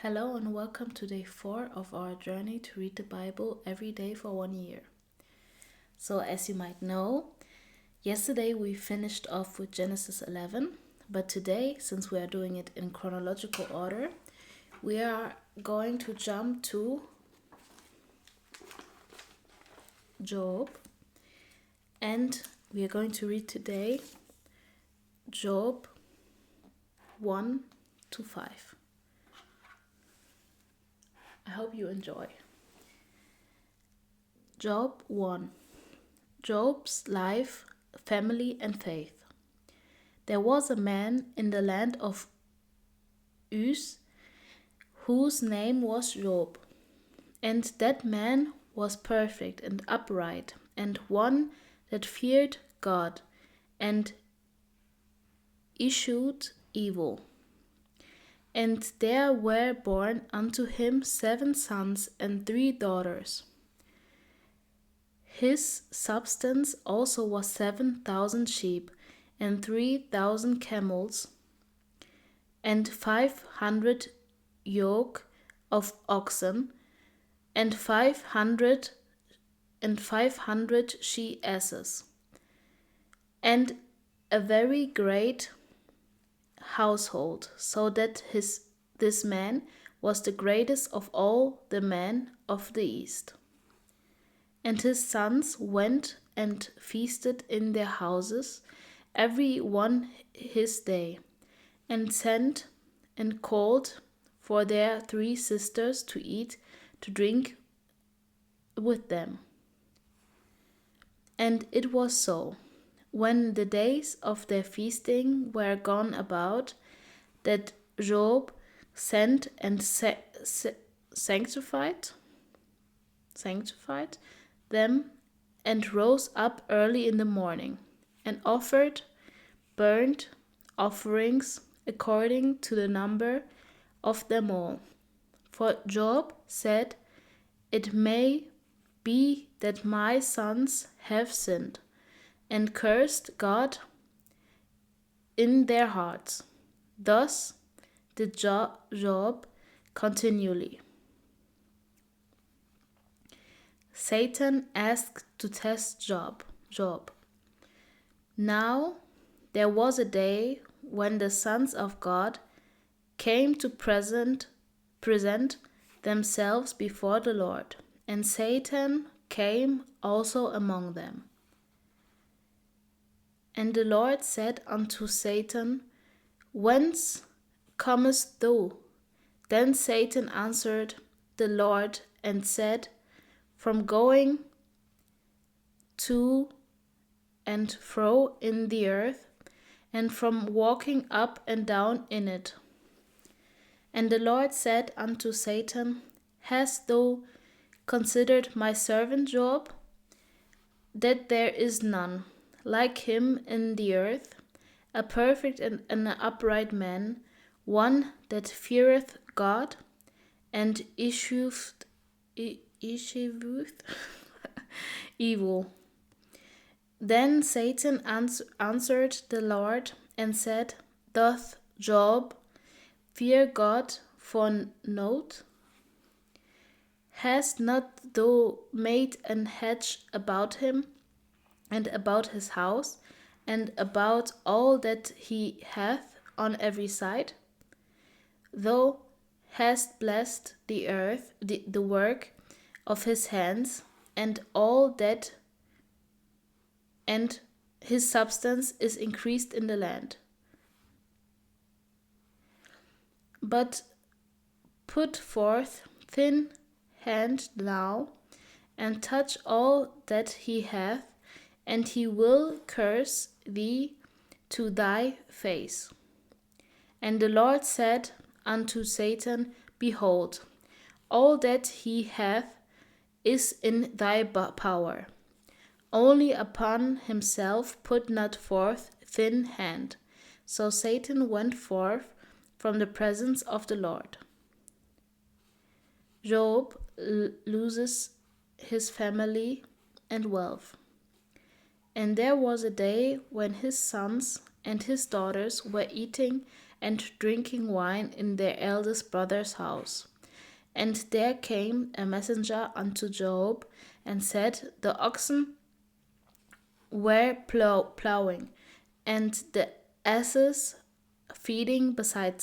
Hello and welcome to day 4 of our journey to read the Bible every day for 1 year. So, as you might know, yesterday we finished off with Genesis 11, but today, since we are doing it in chronological order, we are going to jump to Job, and we are going to read today Job 1 to 5. I hope you enjoy. Job 1. Job's life, family, and faith. There was a man in the land of Uz whose name was Job, and that man was perfect and upright, and one that feared God and eschewed evil. And there were born unto him 7 sons and 3 daughters. His substance also was 7,000 sheep, and 3,000 camels, and 500 yoke of oxen, and 500 she asses, and a very great household, so that this man was the greatest of all the men of the east. And his sons went and feasted in their houses, every one his day, and sent and called for their 3 sisters to eat, to drink with them. And it was so, when the days of their feasting were gone about, that Job sent and sanctified them, and rose up early in the morning, and offered burnt offerings according to the number of them all. For Job said, "It may be that my sons have sinned, and cursed God in their hearts." Thus did Job continually. Satan asked to test Job. Now there was a day when the sons of God came to present themselves before the Lord, and Satan came also among them. And the Lord said unto Satan, "Whence comest thou?" Then Satan answered the Lord and said, "From going to and fro in the earth, and from walking up and down in it." And the Lord said unto Satan, "Hast thou considered my servant Job, that there is none like him in the earth, a perfect and an upright man, one that feareth God, and escheweth evil?" Then Satan answered the Lord and said, "Doth Job fear God for naught? Hast not thou made an hedge about him, and about his house, and about all that he hath on every side? Thou hast blessed the earth, the work of his hands, and all that, and his substance is increased in the land. But put forth thine hand now, and touch all that he hath, and he will curse thee to thy face." And the Lord said unto Satan, "Behold, all that he hath is in thy power. Only upon himself put not forth thine hand." So Satan went forth from the presence of the Lord. Job loses his family and wealth. And there was a day when his sons and his daughters were eating and drinking wine in their eldest brother's house. And there came a messenger unto Job, and said, The oxen were plowing, and the asses feeding beside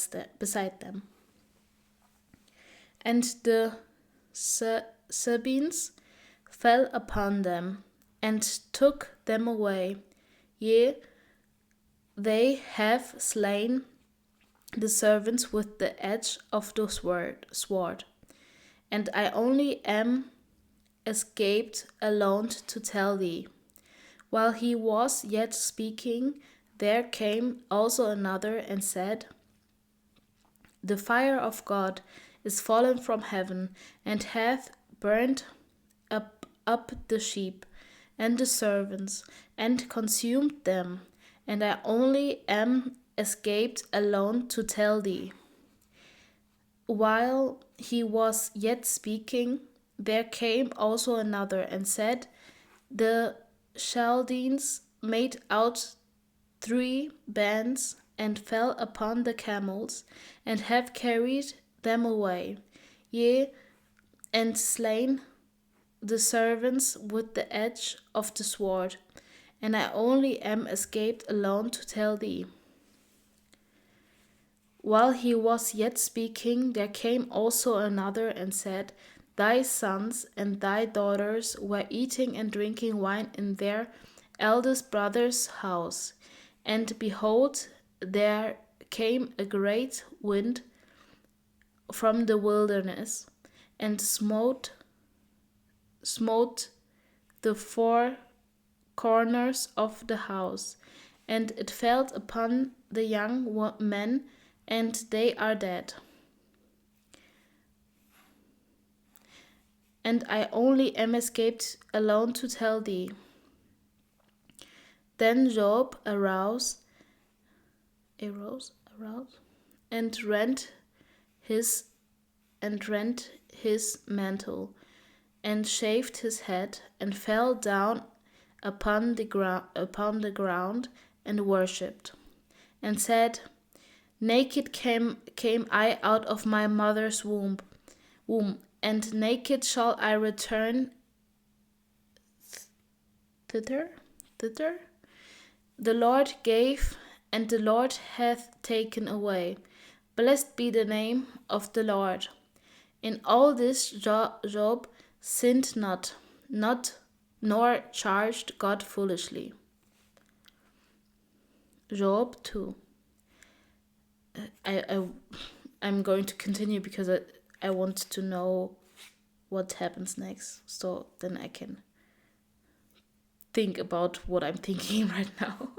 them. And the Sabines fell upon them, and took them away. Yea, they have slain the servants with the edge of the sword. And I only am escaped alone to tell thee. While he was yet speaking, there came also another and said, The fire of God is fallen from heaven, and hath burnt up the sheep and the servants, and consumed them, and I only am escaped alone to tell thee. While he was yet speaking, there came also another and said, The Chaldeans made out 3 bands, and fell upon the camels, and have carried them away, yea, and slain the servants with the edge of the sword, and I only am escaped alone to tell thee. While he was yet speaking, there came also another and said, Thy sons and thy daughters were eating and drinking wine in their eldest brother's house. And behold, there came a great wind from the wilderness, and smote the 4 corners of the house, and it fell upon the young men, and they are dead. And I only am escaped alone to tell thee. Then Job arose, and rent his mantle, and shaved his head, and fell down upon the ground, and worshipped, and said, Naked came I out of my mother's womb, and naked shall I return thither. The Lord gave, and the Lord hath taken away. Blessed be the name of the Lord. In all this Job sinned not, nor charged God foolishly. Job 2. I'm going to continue because I want to know what happens next, so then I can think about what I'm thinking right now.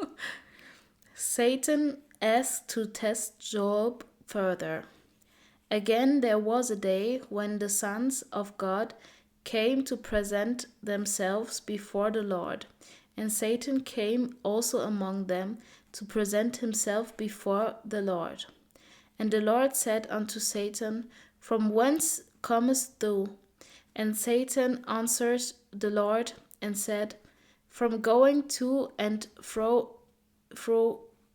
Satan asked to test Job further. Again, there was a day when the sons of God came to present themselves before the Lord, and Satan came also among them to present himself before the Lord. And the Lord said unto Satan, From whence comest thou? And Satan answered the Lord and said, From going to and fro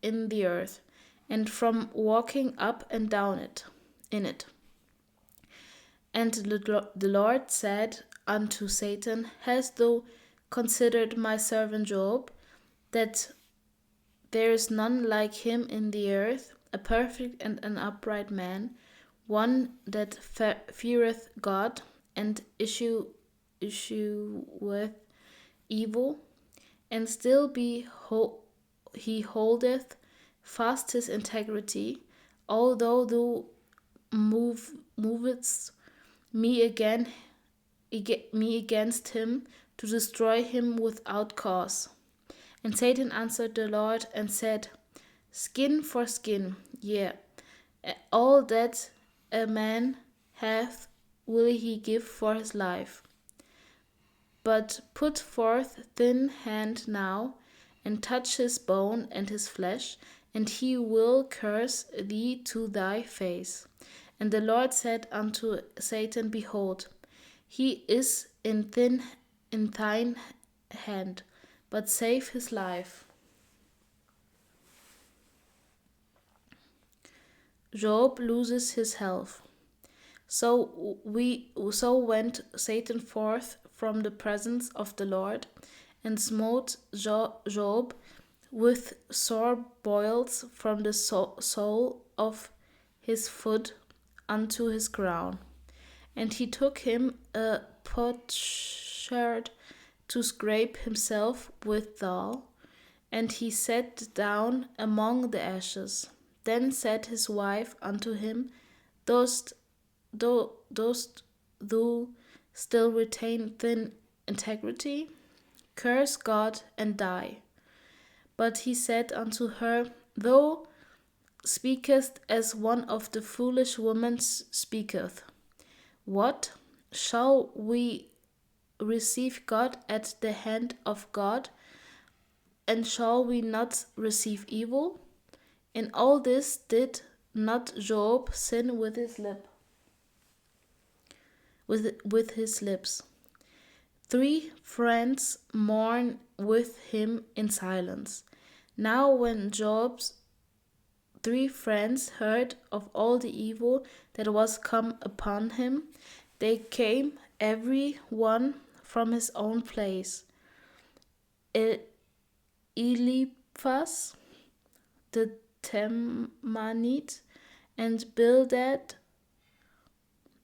in the earth, and from walking up and down in it. And the Lord said unto Satan, Hast thou considered my servant Job, that there is none like him in the earth, a perfect and an upright man, one that feareth God, and issue with evil, and still he holdeth fast his integrity, although thou movest me against him to destroy him without cause. And Satan answered the Lord and said, Skin for skin, yea, all that a man hath will he give for his life. But put forth thine hand now, and touch his bone and his flesh, and he will curse thee to thy face. And the Lord said unto Satan, Behold, he is in thine hand, but save his life. Job loses his health. So went Satan forth from the presence of the Lord, and smote Job with sore boils from the sole of his foot unto his crown. And he took him a potsherd to scrape himself withal, and he sat down among the ashes. Then said his wife unto him, Dost thou still retain thine integrity? Curse God and die. But he said unto her, Thou speakest as one of the foolish women speaketh. What? Shall we receive God at the hand of God, and shall we not receive evil? In all this did not Job sin with his lips. 3 friends mourn with him in silence. Now when Job's 3 friends heard of all the evil that was come upon him, they came every one from his own place. Eliphaz the Temanite, and Bildad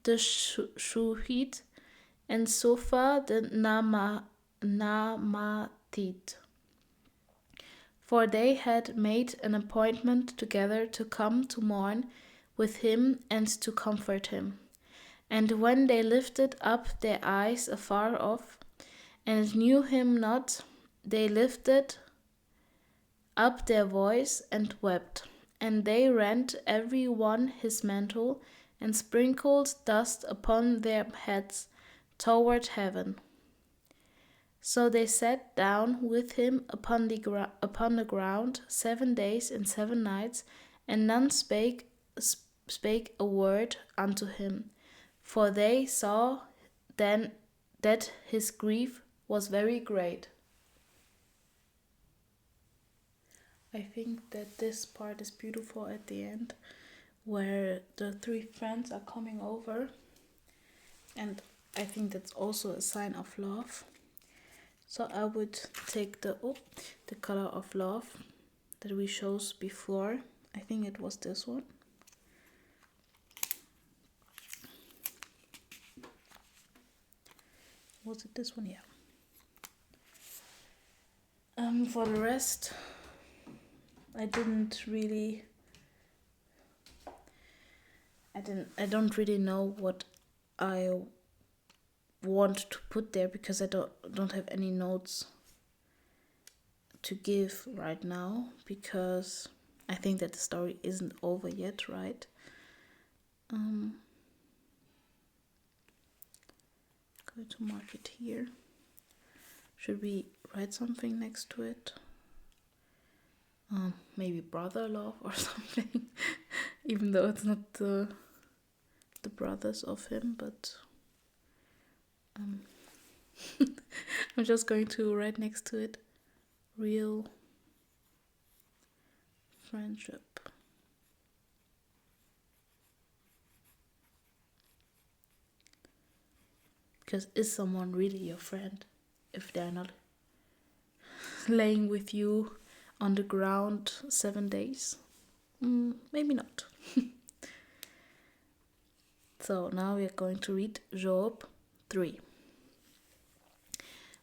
the Shuhite, and Sophar the Naamathite. For they had made an appointment together to come to mourn with him and to comfort him. And when they lifted up their eyes afar off, and knew him not, they lifted up their voice and wept. And they rent every one his mantle, and sprinkled dust upon their heads toward heaven. So they sat down with him upon the ground 7 days and 7 nights, and none spake a word unto him. For they saw then that his grief was very great. I think that this part is beautiful at the end, where the 3 friends are coming over, and I think that's also a sign of love. So I would take the color of love that we showed before. I think it was this one. Was it this one? Yeah. For the rest, I don't really know what I want to put there, because I don't have any notes to give right now, because I think that the story isn't over yet, right? Going to mark it here. Should we write something next to it? Maybe brother love or something, even though it's not the brothers of him, but I'm just going to write next to it, real friendship. Because is someone really your friend if they're not laying with you on the ground 7 days? Maybe not. So now we are going to read Job 3.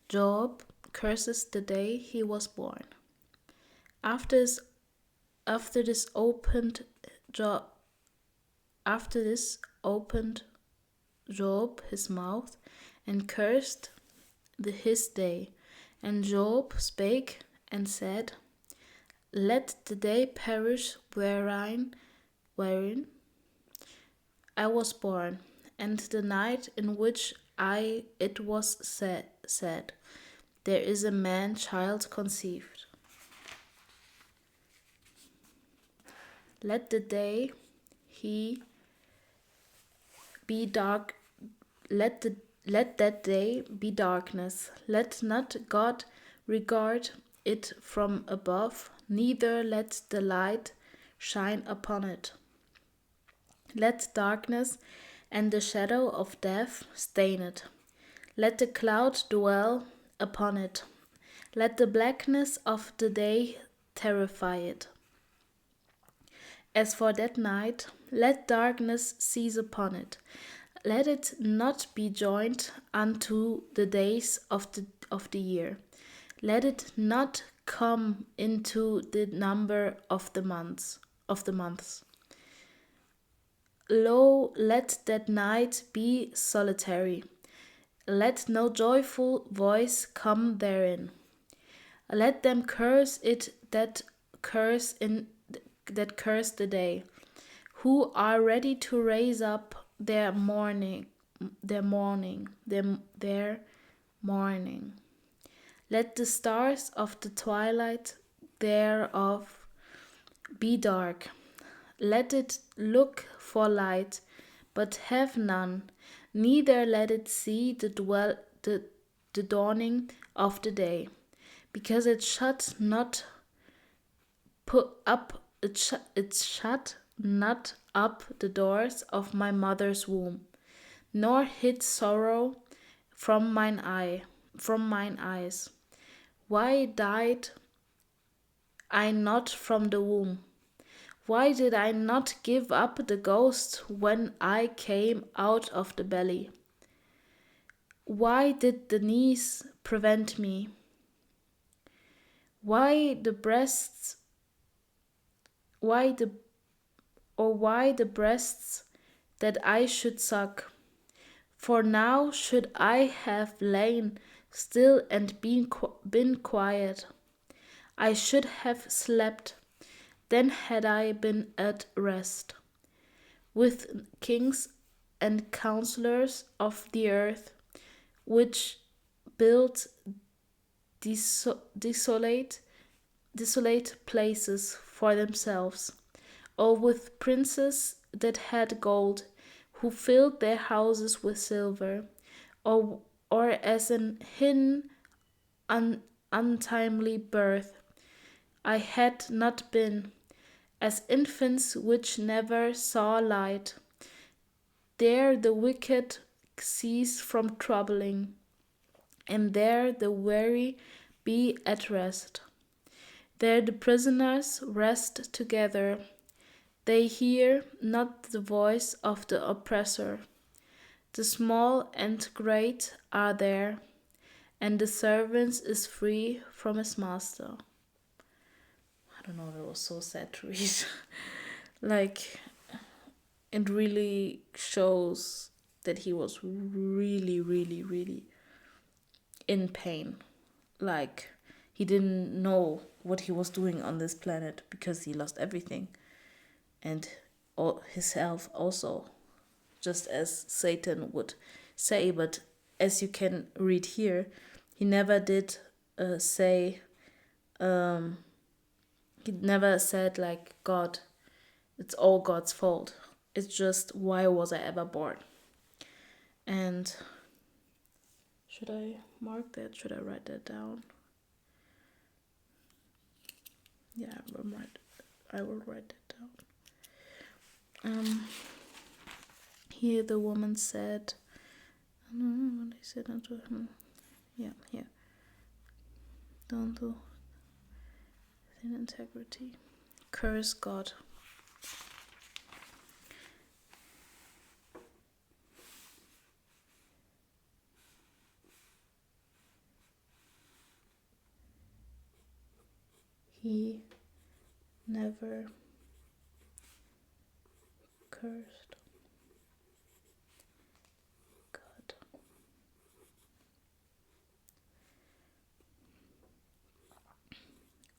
Job curses the day he was born. After this opened Job his mouth and cursed his day. And Job spake and said, Let the day perish wherein I was born, and the night in which it was said, There is a man child conceived. Let the day be dark. Let that day be darkness. Let not God regard it from above, neither let the light shine upon it. Let darkness and the shadow of death stain it. Let the cloud dwell upon it. Let the blackness of the day terrify it. As for that night, let darkness seize upon it. Let it not be joined unto the days of the year. Let it not come into the number of the months. Lo, let that night be solitary. Let no joyful voice come therein. Let them curse it that curse the day, who are ready to raise up their mourning. Let the stars of the twilight thereof be dark. Let it look for light, but have none, neither let it see the dawning of the day, because it shut not up the doors of my mother's womb, nor hid sorrow from mine eyes. Why died I not from the womb? Why did I not give up the ghost when I came out of the belly? Why did the knees prevent me? Why the breasts that I should suck? For now should I have lain still and been quiet. I should have slept, then had I been at rest. With kings and counselors of the earth, which built desolate places for themselves, or with princes that had gold, who filled their houses with silver, or as an hidden untimely birth. I had not been, as infants which never saw light. There the wicked cease from troubling, and there the weary be at rest. There the prisoners rest together. They hear not the voice of the oppressor. The small and great are there, and the servant is free from his master. I don't know, that was so sad to read. Like, it really shows that he was really, really, really in pain. Like, he didn't know what he was doing on this planet because he lost everything. And his health also, just as Satan would say. But as you can read here, he never did say, he never said like, God, it's all God's fault. It's just, why was I ever born? And should I mark that? Should I write that down? Yeah, I will write that down. Here the woman said, I don't know what he said unto him. Yeah, here. Don't do in integrity. Curse God. He never cursed God.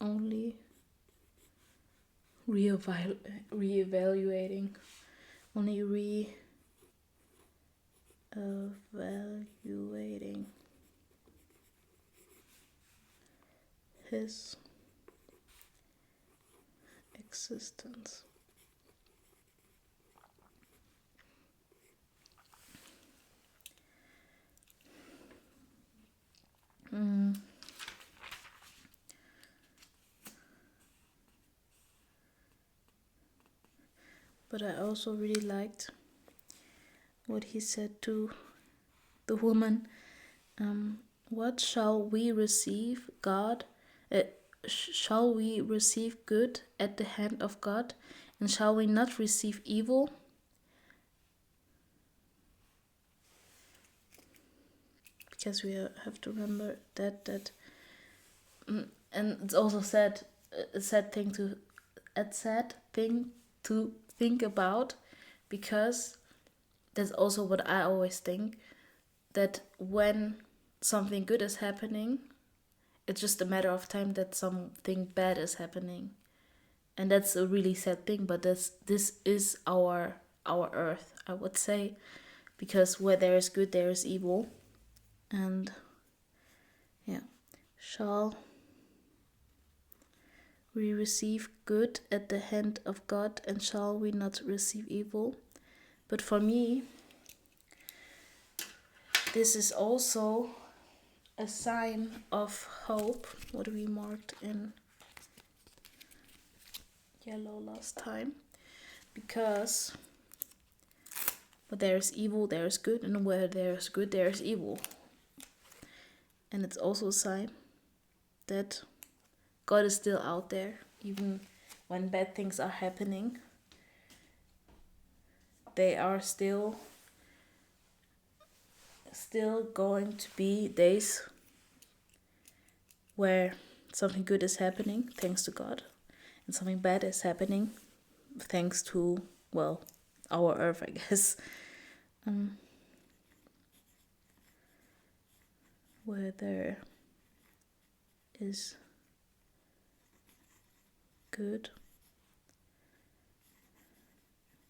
Only reevaluating. Only reevaluating his existence. But I also really liked what he said to the woman. What shall we receive, God? Shall we receive good at the hand of God, and shall we not receive evil? Because we have to remember that and it's also a sad thing to think about, because that's also what I always think, that when something good is happening, it's just a matter of time that something bad is happening. And that's a really sad thing, but this is our earth, I would say, because where there is good there is evil. And yeah, shall we receive good at the hand of God, and shall we not receive evil? But for me, this is also a sign of hope. What we marked in yellow last time. Because where there is evil, there is good, and where there is good, there is evil. And it's also a sign that God is still out there, even when bad things are happening. They are still going to be days where something good is happening, thanks to God, and something bad is happening, thanks to, well, our earth, I guess. Where there is good,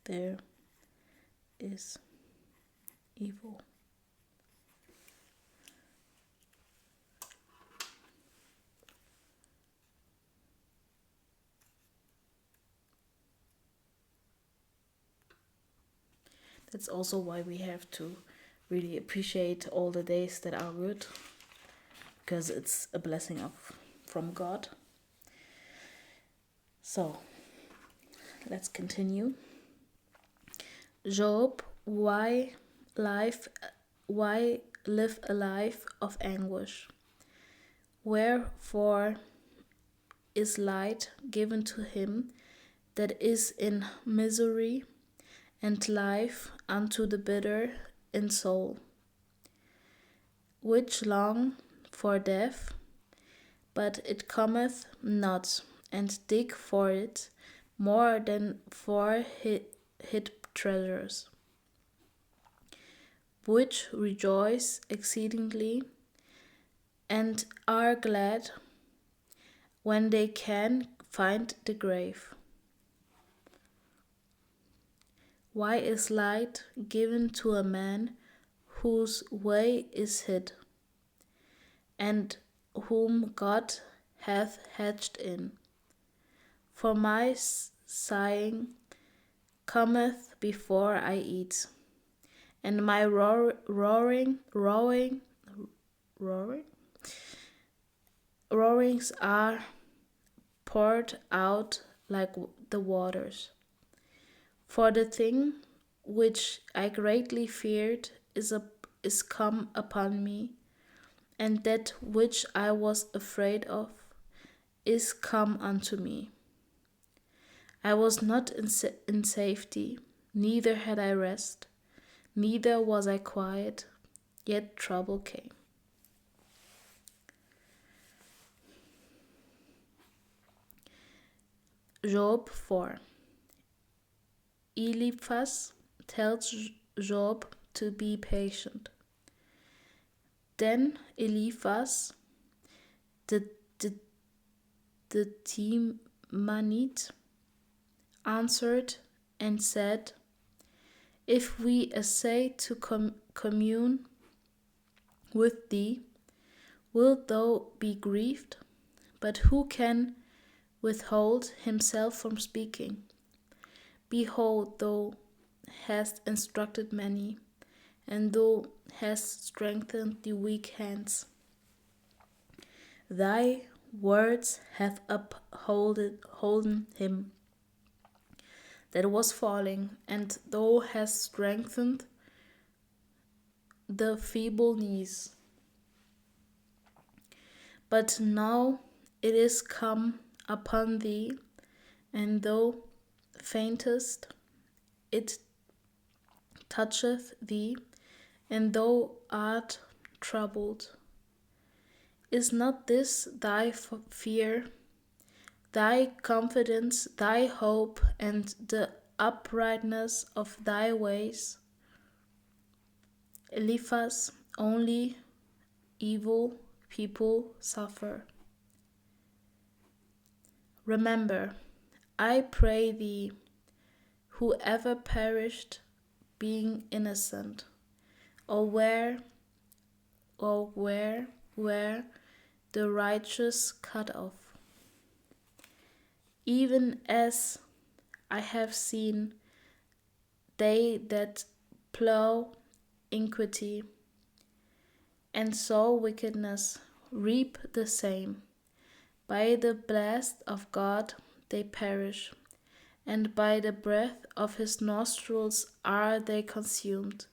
there is evil. That's also why we have to really appreciate all the days that are good, because it's a blessing from God. So, let's continue. Job, why live a life of anguish? Wherefore is light given to him that is in misery, and life unto the bitter in soul, which long for death, but it cometh not, and dig for it more than for hid treasures, which rejoice exceedingly, and are glad when they can find the grave. Why is light given to a man whose way is hid, and whom God hath hedged in? For my sighing cometh before I eat, and my roarings are poured out like the waters. For the thing which I greatly feared is come upon me, and that which I was afraid of is come unto me. I was not in safety, neither had I rest, neither was I quiet, yet trouble came. Job 4. Eliphaz tells Job to be patient. Then Eliphaz, the Temanite, answered and said, If we essay to commune with thee, wilt thou be grieved? But who can withhold himself from speaking? Behold, thou hast instructed many, and thou hast strengthened the weak hands. Thy words have upholden him. that was falling, and thou hast strengthened the feeble knees. But now it is come upon thee, and thou faintest, it toucheth thee, and thou art troubled. Is not this thy fear, thy confidence, thy hope, and the uprightness of thy ways? Eliphaz, only evil people suffer. Remember, I pray thee, whoever perished being innocent, or where the righteous cut off. Even as I have seen they that plough iniquity and sow wickedness reap the same. By the blast of God they perish, and by the breath of his nostrils are they consumed.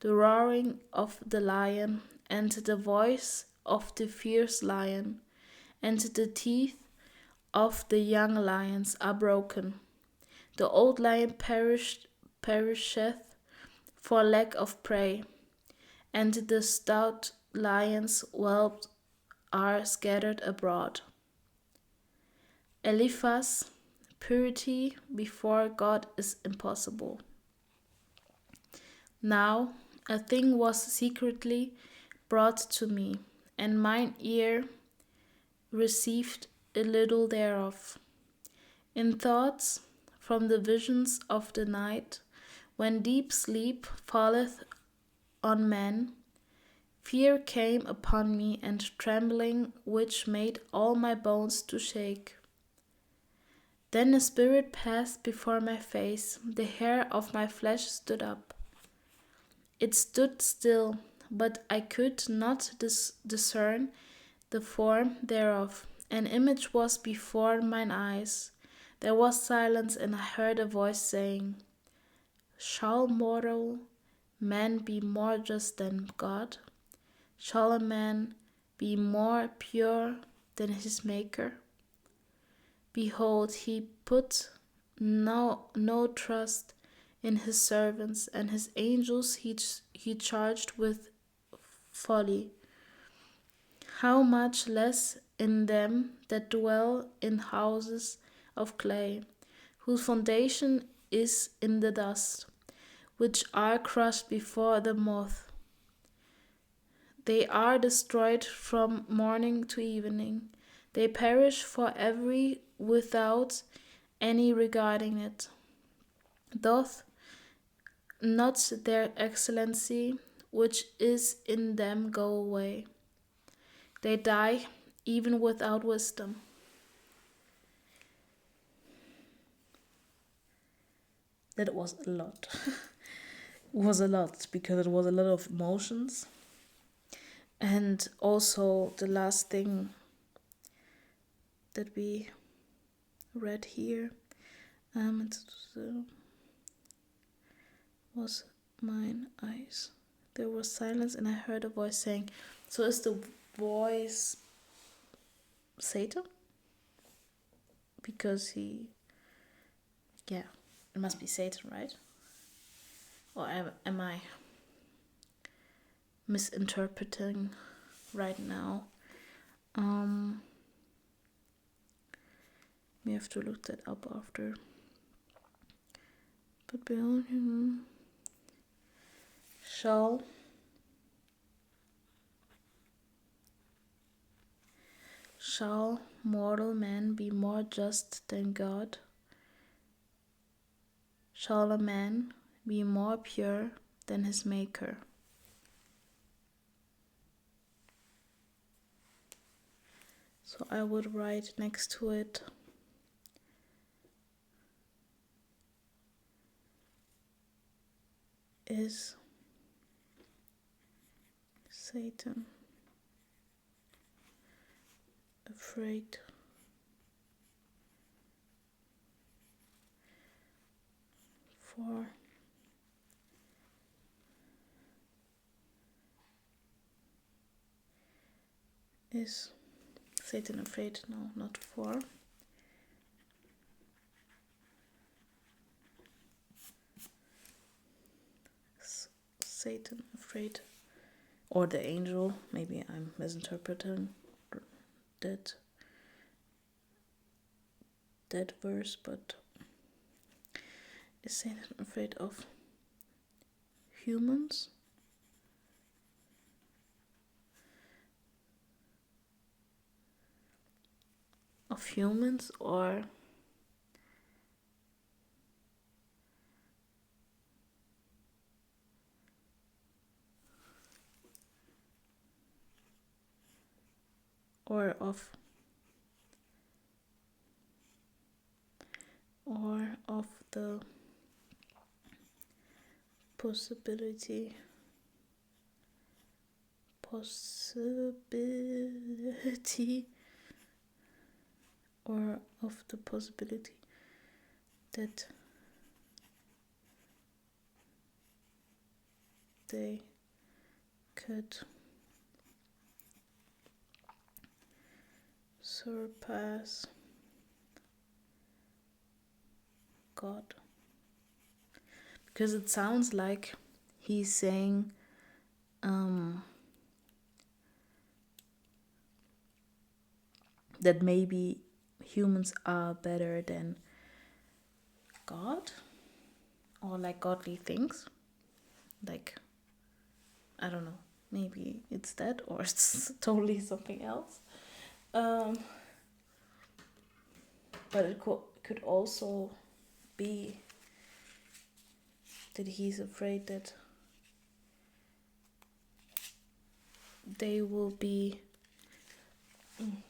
The roaring of the lion, and the voice of the fierce lion, and the teeth of the young lions are broken. The old lion perisheth for lack of prey, and the stout lion's whelps are scattered abroad. Eliphaz, purity before God is impossible. Now a thing was secretly brought to me, and mine ear received a little thereof. In thoughts from the visions of the night, when deep sleep falleth on men, fear came upon me, and trembling which made all my bones to shake. Then a spirit passed before my face, the hair of my flesh stood up. It stood still, but I could not discern the form thereof. An image was before mine eyes. There was silence, and I heard a voice saying, Shall mortal man be more just than God? Shall a man be more pure than his Maker? Behold, he put no trust in his servants, and his angels he charged with folly. How much less in them that dwell in houses of clay, whose foundation is in the dust, which are crushed before the moth. They are destroyed from morning to evening. They perish for every without any regarding it. Doth not their excellency which is in them go away? They die even without wisdom. That was a lot. It was a lot because it was a lot of emotions. And also the last thing that we read here was mine eyes. There was silence, and I heard a voice saying, so is the voice Satan? Because it must be Satan, right? Or am I misinterpreting right now? We have to look that up after. But beyond him shall mortal man be more just than God? Shall a man be more pure than his Maker? So I would write next to it, is Satan afraid 4 is Satan afraid? No, not 4. Satan afraid, or the angel. Maybe I'm misinterpreting that verse, but is Satan afraid of humans? Of humans, or of the possibility or of the possibility that they could surpass God. Because it sounds like he's saying that maybe humans are better than God, or like godly things. Like, I don't know, maybe it's that, or it's totally something else. But it could also be that he's afraid that they will be,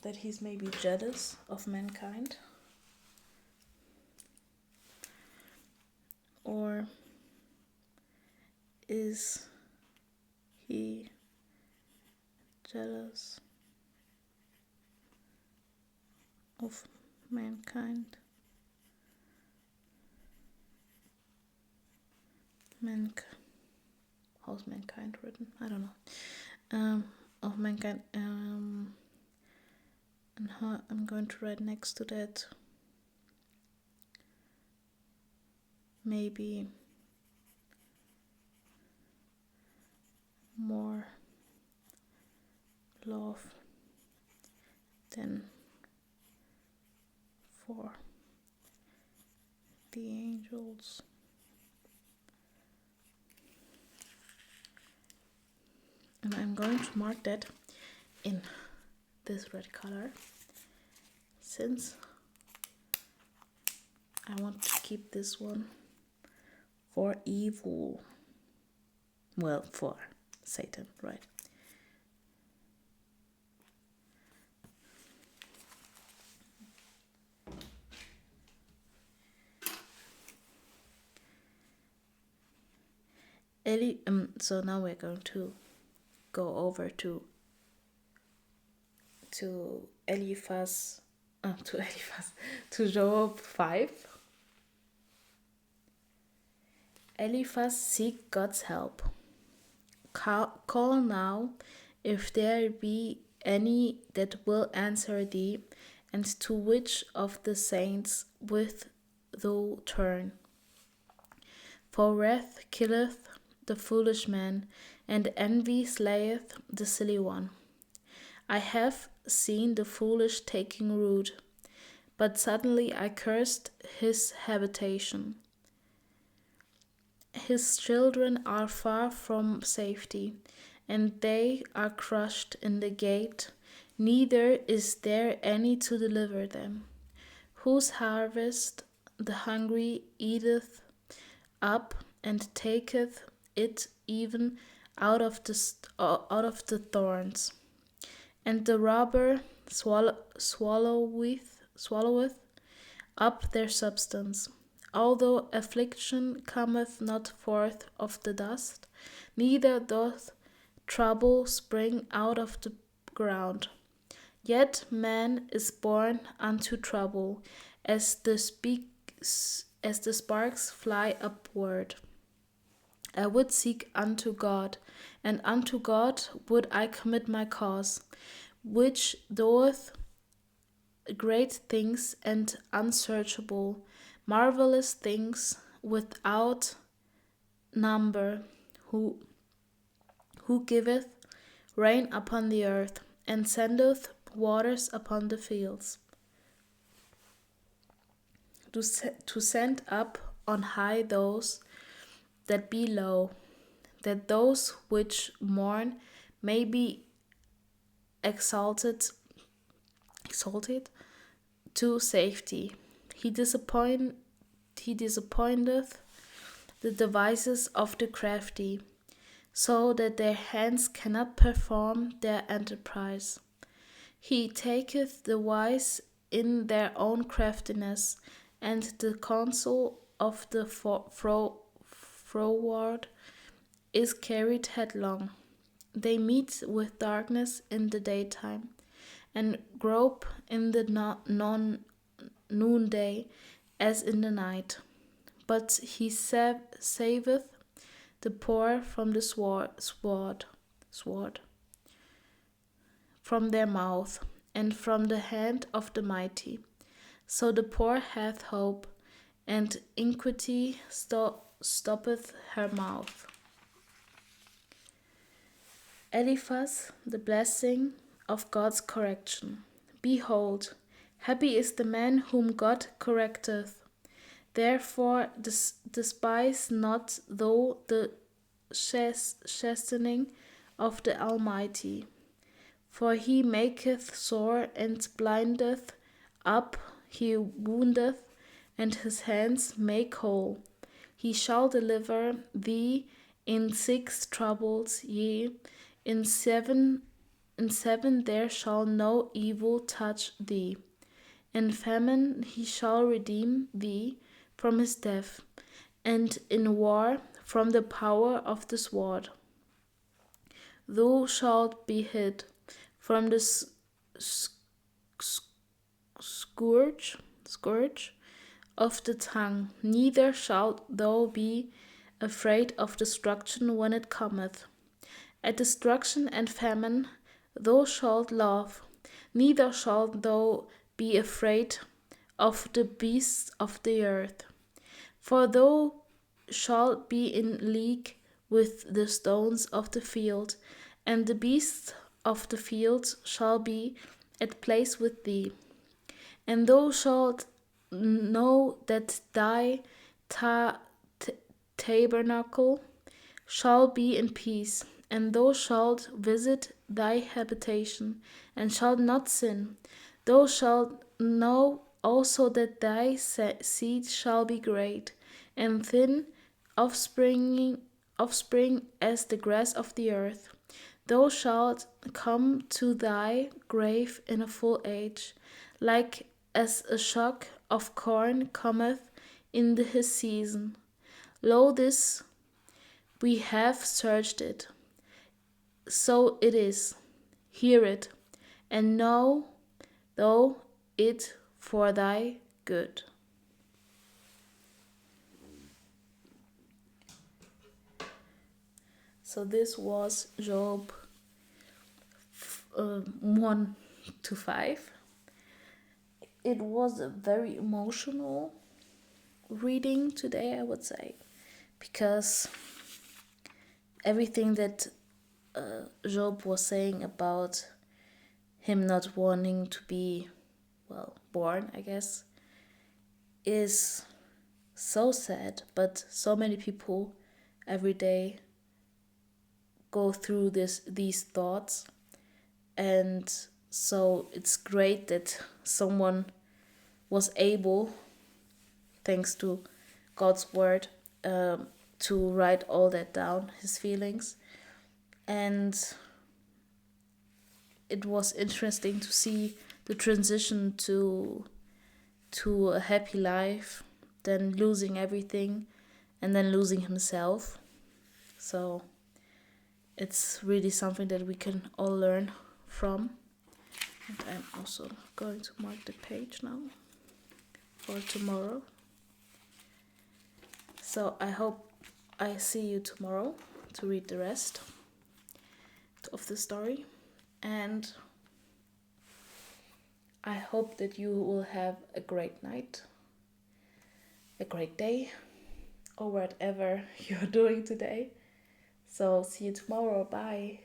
that he's maybe jealous of mankind, or is he jealous of mankind? How's mankind written? I don't know. Of mankind. And how I'm going to write next to that, maybe more love than for the angels. And I'm going to mark that in this red color, since I want to keep this one for evil. Well, for Satan, right? So now we're going to go over to Eliphaz, to Job 5. Eliphaz, seek God's help. Call now, if there be any that will answer thee, and to which of the saints wilt thou turn? For wrath killeth the foolish man, and envy slayeth the silly one. I have seen the foolish taking root, but suddenly I cursed his habitation. His children are far from safety, and they are crushed in the gate, neither is there any to deliver them. Whose harvest the hungry eateth up, and taketh it even out of the thorns, and the robber swalloweth up their substance. Although affliction cometh not forth of the dust, neither doth trouble spring out of the ground. Yet man is born unto trouble, as the as the sparks fly upward. I would seek unto God, and unto God would I commit my cause, which doeth great things and unsearchable, marvelous things without number, who giveth rain upon the earth, and sendeth waters upon the fields, to send up on high those that be low, that those which mourn may be exalted to safety. He disappointeth the devices of the crafty, so that their hands cannot perform their enterprise. He taketh the wise in their own craftiness, and the counsel of the froward is carried headlong. They meet with darkness in the daytime, and grope in the noonday as in the night. But he saveth the poor from the sword, from their mouth, and from the hand of the mighty. So the poor hath hope, and iniquity stoppeth her mouth. Eliphaz, the blessing of God's correction. Behold, happy is the man whom God correcteth. Therefore despise not thou the chastening of the Almighty. For he maketh sore and blindeth up, he woundeth, and his hands make whole. He shall deliver thee in 6 troubles, yea, in seven there shall no evil touch thee. In famine he shall redeem thee from his death, and in war from the power of the sword. Thou shalt be hid from the scourge of the tongue, neither shalt thou be afraid of destruction when it cometh. At destruction and famine thou shalt laugh, neither shalt thou be afraid of the beasts of the earth. For thou shalt be in league with the stones of the field, and the beasts of the field shall be at place with thee. And thou shalt know that thy tabernacle shall be in peace, and thou shalt visit thy habitation, and shalt not sin. Thou shalt know also that thy seed shall be great, and thin offspring as the grass of the earth. Thou shalt come to thy grave in a full age, like as a shock of corn cometh in his season. Lo, this we have searched it, so it is. Hear it, and know thou it for thy good. So this was Job 1 to 5. It was a very emotional reading today, I would say, because everything that Job was saying about him not wanting to be, born, I guess, is so sad, but so many people every day go through these thoughts, and so it's great that someone was able, thanks to God's word, to write all that down, his feelings. And it was interesting to see the transition to a happy life, then losing everything, and then losing himself. So it's really something that we can all learn from. And I'm also going to mark the page now for tomorrow. So I hope I see you tomorrow to read the rest of the story. And I hope that you will have a great night, a great day, or whatever you're doing today. So see you tomorrow. Bye.